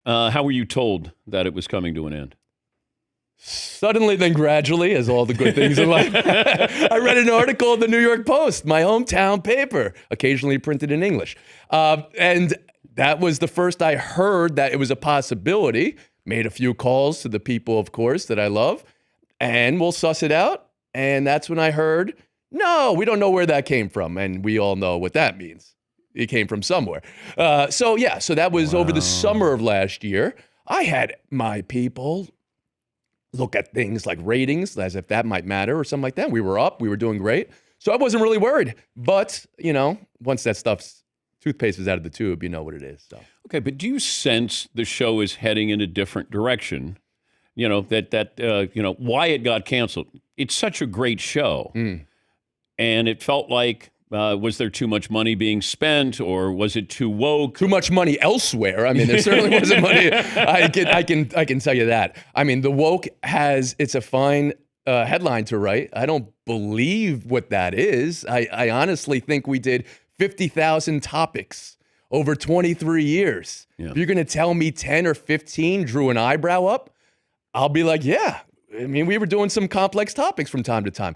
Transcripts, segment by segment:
How were you told that it was coming to an end? Suddenly, then gradually, as all the good things in life. I read an article in the New York Post, my hometown paper, occasionally printed in English. And that was the first I heard that it was a possibility. Made a few calls to the people, of course, that I love, and we'll suss it out. And that's when I heard, no, we don't know where that came from. And we all know what that means. It came from somewhere. So that was over the summer of last year. I had my people look at things like ratings as if that might matter or something like that. We were up. We were doing great. So I wasn't really worried. But, once that toothpaste is out of the tube, you know what it is. So. Okay, but do you sense the show is heading in a different direction? Why it got canceled. It's such a great show. And it felt like, was there too much money being spent, or was it too woke? Too much money elsewhere. I mean, there certainly wasn't money. I can tell you that. I mean, the woke it's a fine headline to write. I don't believe what that is. I honestly think we did 50,000 topics over 23 years. Yeah. If you're going to tell me 10 or 15 drew an eyebrow up, I'll be like, yeah. I mean, we were doing some complex topics from time to time.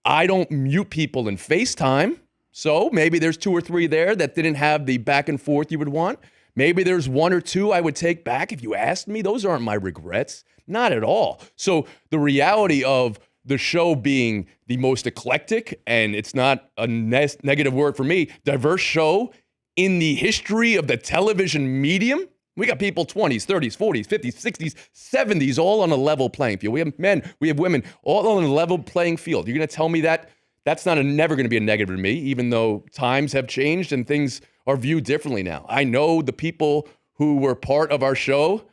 I don't mute people in FaceTime. So maybe there's 2 or 3 there that didn't have the back and forth you would want. Maybe there's 1 or 2 I would take back if you asked me. Those aren't my regrets. Not at all. So the reality of the show being the most eclectic, and it's not a negative word for me, diverse show in the history of the television medium. We got people 20s, 30s, 40s, 50s, 60s, 70s, all on a level playing field. We have men, we have women, all on a level playing field. You're going to tell me that that's never going to be a negative to me, even though times have changed and things are viewed differently now. I know the people who were part of our show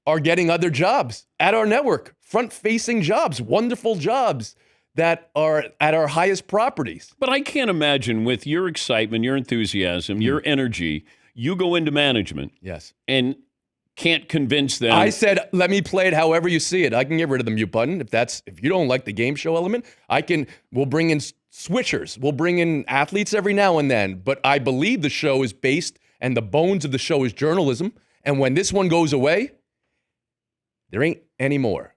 are getting other jobs at our network, front-facing jobs, wonderful jobs that are at our highest properties. But I can't imagine, with your excitement, your enthusiasm, your energy, you go into management. Yes. And can't convince them. I said, let me play it however you see it. I can get rid of the mute button. If you don't like the game show element, we'll bring in switchers. We'll bring in athletes every now and then. But I believe the show is based, and the bones of the show is journalism. And when this one goes away, there ain't any more.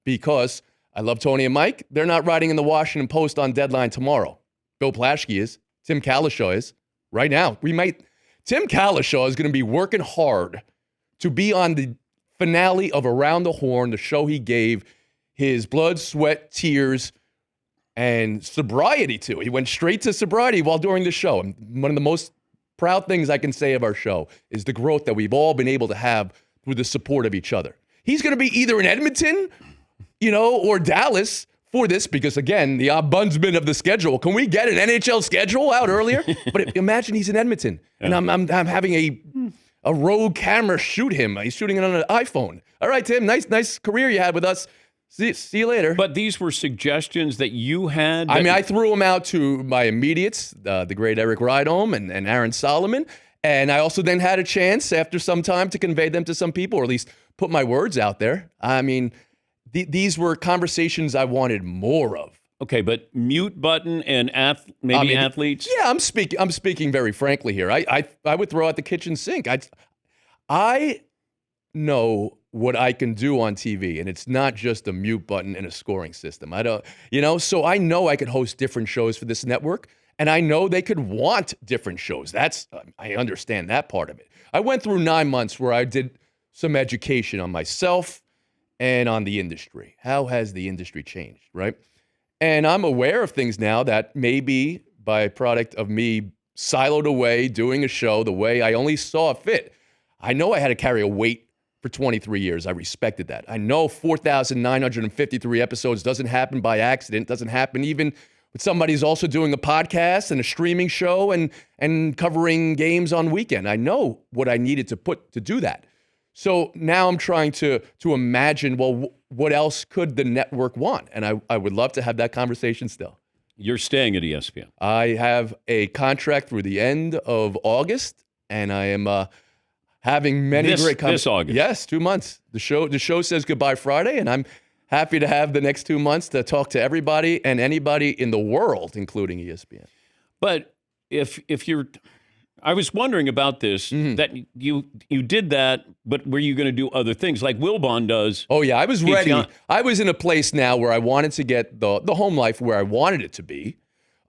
Because I love Tony and Mike. They're not writing in the Washington Post on deadline tomorrow. Bill Plaschke is. Tim Kalishaw is. Right now. Tim Kalishaw is going to be working hard to be on the finale of Around the Horn, the show he gave his blood, sweat, tears, and sobriety to. He went straight to sobriety while doing the show. And one of the most proud things I can say of our show is the growth that we've all been able to have through the support of each other. He's going to be either in Edmonton, or Dallas for this, because again, the ombudsman of the schedule. Can we get an NHL schedule out earlier? But imagine he's in Edmonton, and I'm having a rogue camera shoot him. He's shooting it on an iPhone. All right, Tim, nice career you had with us. See you later. But these were suggestions that you had. I threw them out to my immediates, the great Eric Rydholm and Aaron Solomon. And I also then had a chance after some time to convey them to some people, or at least put my words out there. I mean, these were conversations I wanted more of. Okay, but mute button and athletes? Yeah, I'm speaking very frankly here. I would throw out the kitchen sink. I know what I can do on TV, and it's not just a mute button and a scoring system. So I know I could host different shows for this network, and I know they could want different shows. I understand that part of it. I went through 9 months where I did some education on myself and on the industry. How has the industry changed, right? And I'm aware of things now that may be by product of me siloed away doing a show the way I only saw fit. I know I had to carry a weight for 23 years. I respected that. I know 4,953 episodes doesn't happen by accident, doesn't happen even with somebody who's also doing a podcast and a streaming show and covering games on weekend. I know what I needed to do that. So now I'm trying to imagine, well, what else could the network want? And I would love to have that conversation still. You're staying at ESPN. I have a contract through the end of August, and I am having many great this August. Yes, 2 months. The show says goodbye Friday, and I'm happy to have the next 2 months to talk to everybody and anybody in the world, including ESPN. But if you're, I was wondering about this, that you did that, but were you going to do other things like Wilbon does? Oh, yeah, I was ready. Patreon. I was in a place now where I wanted to get the home life where I wanted it to be.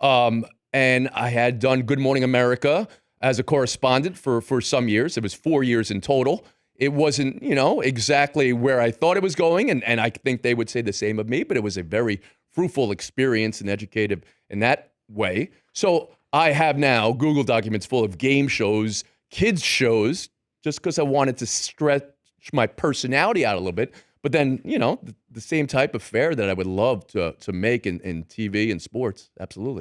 And I had done Good Morning America as a correspondent for some years. It was 4 years in total. It wasn't, exactly where I thought it was going, and I think they would say the same of me, but it was a very fruitful experience and educative in that way. So I have now Google Documents full of game shows, kids shows, just because I wanted to stretch my personality out a little bit. But then, the same type of fare that I would love to make in TV and sports. Absolutely.